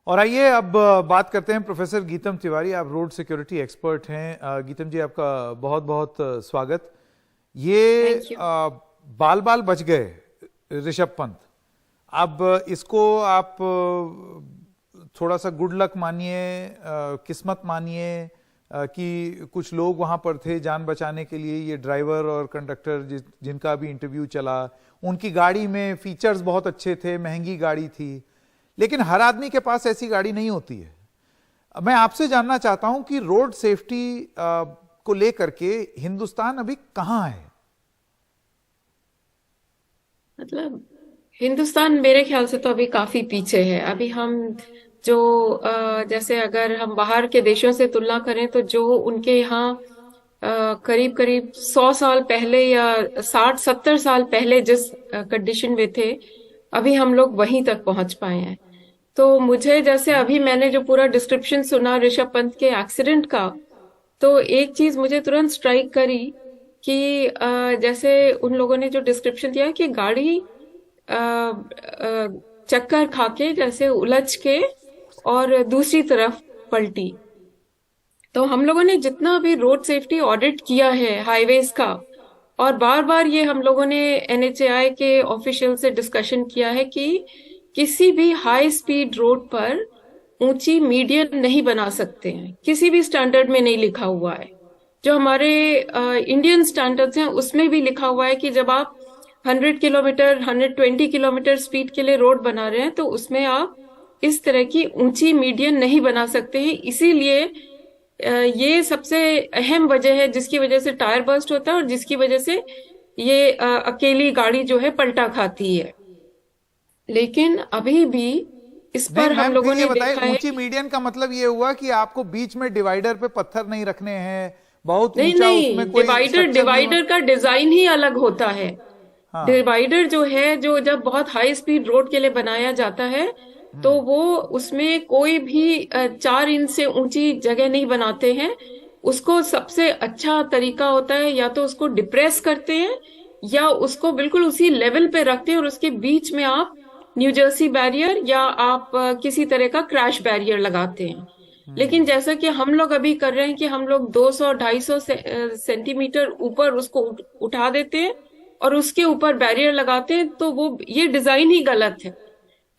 और आइए अब बात करते हैं प्रोफेसर गीतम तिवारी। आप रोड सिक्योरिटी एक्सपर्ट हैं। गीतम जी, आपका बहुत बहुत स्वागत। ये थैंक यू। बाल बाल बच गए ऋषभ पंत। अब इसको आप थोड़ा सा गुड लक मानिए, किस्मत मानिए कि कुछ लोग वहां पर थे जान बचाने के लिए। ये ड्राइवर और कंडक्टर जिनका भी इंटरव्यू चला, उनकी गाड़ी में फीचर्स बहुत अच्छे थे, महंगी गाड़ी थी, लेकिन हर आदमी के पास ऐसी गाड़ी नहीं होती है। मैं आपसे जानना चाहता हूं कि रोड सेफ्टी को लेकर के हिंदुस्तान अभी कहां है? मतलब हिंदुस्तान मेरे ख्याल से तो अभी काफी पीछे है। अभी हम जो जैसे अगर हम बाहर के देशों से तुलना करें तो जो उनके यहाँ करीब करीब 100 साल पहले या 60-70 साल पहले जिस कंडीशन में थे, अभी हम लोग वहीं तक पहुंच पाए हैं। तो मुझे जैसे अभी मैंने जो पूरा डिस्क्रिप्शन सुना ऋषभ पंत के एक्सीडेंट का, तो एक चीज मुझे तुरंत स्ट्राइक करी कि जैसे उन लोगों ने जो डिस्क्रिप्शन दिया कि गाड़ी चक्कर खा के जैसे उलझ के और दूसरी तरफ पलटी। तो हम लोगों ने जितना भी रोड सेफ्टी ऑडिट किया है हाईवेज का, और बार बार ये हम लोगों ने एनएचएआई के ऑफिशियल से डिस्कशन किया है कि किसी भी हाई स्पीड रोड पर ऊंची मीडियन नहीं बना सकते हैं, किसी भी स्टैंडर्ड में नहीं लिखा हुआ है। जो हमारे इंडियन स्टैंडर्ड्स हैं उसमें भी लिखा हुआ है कि जब आप 100 किलोमीटर 120 किलोमीटर स्पीड के लिए रोड बना रहे हैं तो उसमें आप इस तरह की ऊंची मीडियन नहीं बना सकते हैं। इसीलिए ये सबसे अहम वजह है जिसकी वजह से टायर बर्स्ट होता है और जिसकी वजह से ये अकेली गाड़ी जो है पलटा खाती है। लेकिन अभी भी इस नहीं पर हम मैम, लोगों फिर ये ने बताइए, देखा है ऊंची कि मीडियन का मतलब ये हुआ कि आपको बीच में डिवाइडर पे पत्थर नहीं रखने हैं, बहुत नहीं ऊंचा नहीं, उसमें कोई डिवाइडर स्ट्रक्चर नहीं हुआ? डिवाइडर का डिजाइन ही अलग होता है। हाँ। डिवाइडर जो है, जो जब बहुत हाई स्पीड रोड के लिए बनाया जाता है तो हम्म। वो उसमें कोई भी 4 इंच से ऊंची जगह नहीं बनाते हैं। उसको सबसे अच्छा तरीका होता है या तो उसको डिप्रेस करते हैं या उसको बिल्कुल उसी लेवल पे रखते हैं और उसके बीच में आप न्यू जर्सी बैरियर या आप किसी तरह का क्रैश बैरियर लगाते हैं। लेकिन हम्म। जैसा कि हम लोग अभी कर रहे हैं कि हम लोग 200-250 सेंटीमीटर ऊपर उसको उठा देते हैं और उसके ऊपर बैरियर लगाते हैं, तो वो ये डिजाइन ही गलत है।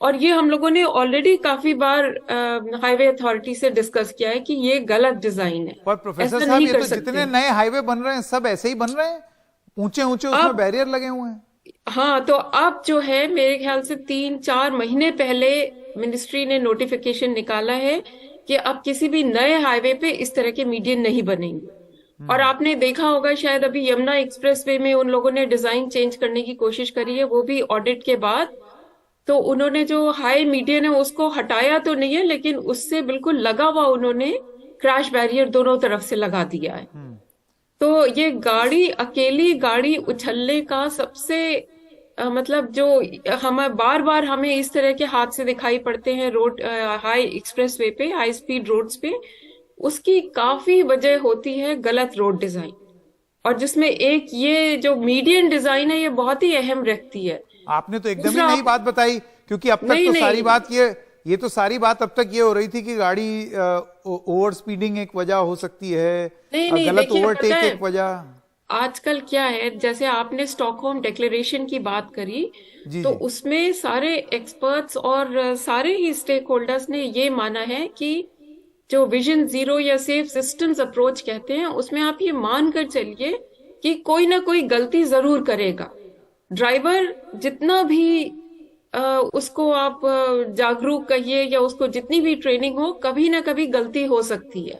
और ये हम लोगों ने ऑलरेडी काफी बार हाईवे अथॉरिटी से डिस्कस किया है कि ये गलत डिजाइन है, पर प्रोफेसर ऐसा साहब, नहीं ये कर तो जितने सकते। नए हाईवे बन रहे हैं सब ऐसे ही बन रहे हैं, ऊंचे ऊंचे उसमें अब बैरियर लगे हुए हैं। हाँ, तो अब जो है मेरे ख्याल से 3-4 महीने पहले मिनिस्ट्री ने नोटिफिकेशन निकाला है कि अब किसी भी नए हाईवे पे इस तरह के मीडियन नहीं बनेंगे। और हम्म। आपने देखा होगा शायद अभी यमुना एक्सप्रेसवे में उन लोगों ने डिजाइन चेंज करने की कोशिश करी है, वो भी ऑडिट के बाद। तो उन्होंने जो हाई मीडियन है उसको हटाया तो नहीं है, लेकिन उससे बिल्कुल लगा हुआ उन्होंने क्रैश बैरियर दोनों तरफ से लगा दिया है। हम्म। तो ये गाड़ी अकेली गाड़ी उछलने का सबसे मतलब जो हमें बार बार हमें इस तरह के हादसे दिखाई पड़ते हैं रोड हाई एक्सप्रेसवे पे, हाई स्पीड रोड्स पे, उसकी काफी वजह होती है गलत रोड डिजाइन। और जिसमें एक ये जो मीडियन डिजाइन है ये बहुत ही अहम रखती है। आपने तो एकदम ही दूसरा नई आप बात बताई, क्योंकि अब तक नहीं तो सारी नहीं बात ये तो सारी बात अब तक ये हो रही थी कि गाड़ी ओवर स्पीडिंग एक वजह हो सकती है, नहीं नहीं, गलत देखिए पता ओवरटेक है एक वजह। आजकल क्या है, जैसे आपने स्टॉकहोम डिक्लेरेशन की बात करी, जी तो जी। उसमें सारे एक्सपर्ट्स और सारे ही स्टेक होल्डर्स ने ये माना है कि जो विजन जीरो या सेफ सिस्टम्स अप्रोच कहते हैं उसमें आप ये मान कर चलिए कि कोई ना कोई गलती जरूर करेगा। ड्राइवर जितना भी उसको आप जागरूक कहिए या उसको जितनी भी ट्रेनिंग हो, कभी ना कभी गलती हो सकती है।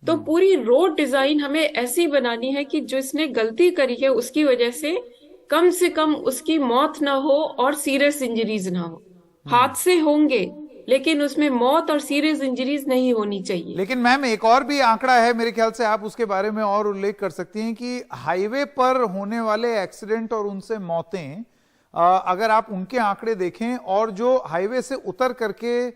तो पूरी रोड डिजाइन हमें ऐसी बनानी है कि जिसने गलती करी है उसकी वजह से कम उसकी मौत ना हो और सीरियस इंजरीज ना हो। हादसे होंगे लेकिन उसमें मौत और सीरियस इंजरीज नहीं होनी चाहिए। लेकिन मैम, एक और भी आंकड़ा है, मेरे ख्याल से आप उसके बारे में और उल्लेख कर सकती हैं कि हाईवे पर होने वाले एक्सीडेंट और उनसे मौतें, अगर आप उनके आंकड़े देखें और जो हाईवे से उतर करके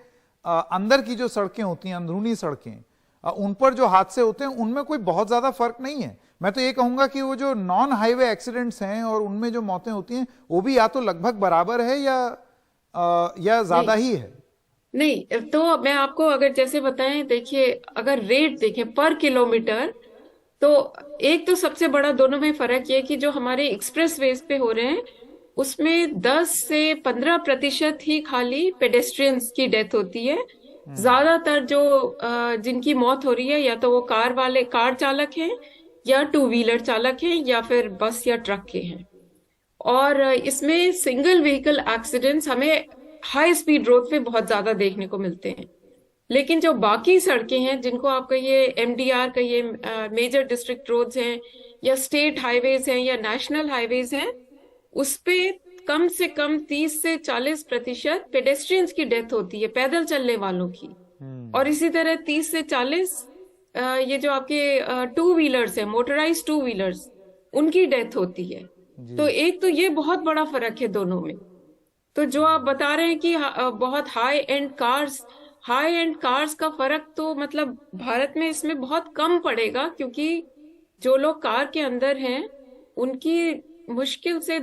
अंदर की जो सड़कें होती हैं, अंदरूनी सड़कें, उन पर जो हादसे होते हैं उनमें कोई बहुत ज्यादा फर्क नहीं है। मैं तो ये कहूंगा कि वो जो नॉन हाईवे एक्सीडेंट्स हैं और उनमें जो मौतें होती हैं वो भी या तो लगभग बराबर है या नहीं ज्यादा ही है। नहीं, तो मैं आपको अगर जैसे बताएं, देखिए अगर रेट देखें पर किलोमीटर, तो एक तो सबसे बड़ा दोनों में फर्क ये है कि जो हमारे एक्सप्रेस वेज पे हो रहे हैं उसमें 10 से 15% ही खाली पेडेस्ट्रियंस की डेथ होती है। ज्यादातर जो जिनकी मौत हो रही है या तो वो कार चालक हैं, या टू व्हीलर चालक हैं, या फिर बस या ट्रक के हैं। और इसमें सिंगल व्हीकल एक्सीडेंट्स हमें हाई स्पीड रोड पे बहुत ज्यादा देखने को मिलते हैं। लेकिन जो बाकी सड़कें हैं, जिनको आप कहिए एमडीआर कहिए, मेजर डिस्ट्रिक्ट रोड्स हैं, या स्टेट हाईवेज हैं, या नेशनल हाईवेज हैं, उस पे कम से कम 30 से 40% पेडेस्ट्रियंस की डेथ होती है, पैदल चलने वालों की। और इसी तरह 30 से 40 ये जो आपके टू व्हीलर्स हैं, मोटराइज टू व्हीलर्स, उनकी डेथ होती है। तो जी एक तो ये बहुत बड़ा फर्क है दोनों में। तो जो आप बता रहे हैं कि बहुत हाई एंड कार्स का फर्क तो मतलब भारत में इसमें बहुत कम पड़ेगा, क्योंकि जो लोग कार के अंदर हैं उनकी मुश्किल से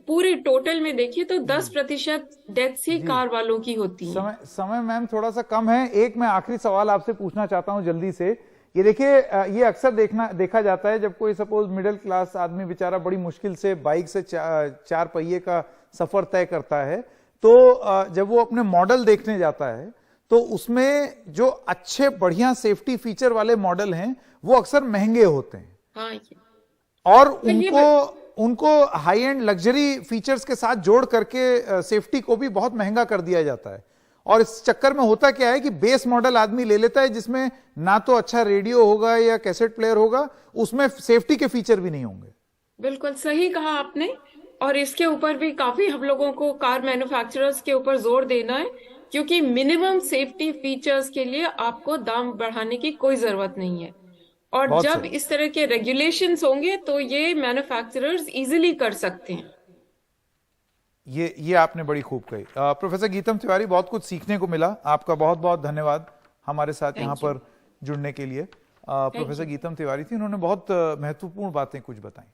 पूरे टोटल में देखिए तो 10% डेथ्स ही जी। कार वालों की होती हैं। समय समय मैम थोड़ा सा कम है। एक मैं आखिरी सवाल आपसे पूछना चाहता हूं जल्दी से। ये देखिए, ये अक्सर देखा जाता है जब कोई सपोज मिडिल क्लास आदमी बेचारा बड़ी मुश्किल से बाइक से चार पहिए का सफर तय करता है, तो जब वो अपने मॉडल देखने जाता है तो उसमें जो अच्छे बढ़िया सेफ्टी फीचर वाले मॉडल हैं वो अक्सर महंगे होते हैं, हाँ, और तो ये उनको हाई एंड लग्जरी फीचर्स के साथ जोड़ करके सेफ्टी को भी बहुत महंगा कर दिया जाता है। और इस चक्कर में होता क्या है कि बेस मॉडल आदमी ले लेता है जिसमें ना तो अच्छा रेडियो होगा या कैसेट प्लेयर होगा, उसमें सेफ्टी के फीचर भी नहीं होंगे। बिल्कुल सही कहा आपने। और इसके ऊपर भी काफी हम लोगों को कार मैन्युफैक्चरर्स के ऊपर जोर देना है, क्योंकि मिनिमम सेफ्टी फीचर्स के लिए आपको दाम बढ़ाने की कोई जरूरत नहीं है। और बहुत जब सही। इस तरह के रेगुलेशंस होंगे तो ये मैन्युफैक्चरर्स इजीली कर सकते हैं। ये आपने बड़ी खूब कही। प्रोफेसर गीतम तिवारी, बहुत कुछ सीखने को मिला। आपका बहुत बहुत धन्यवाद हमारे साथ यहाँ थैंक यू। पर जुड़ने के लिए। Thank professor you. GITAM Tiwari थी, उन्होंने बहुत महत्वपूर्ण बातें कुछ बताई।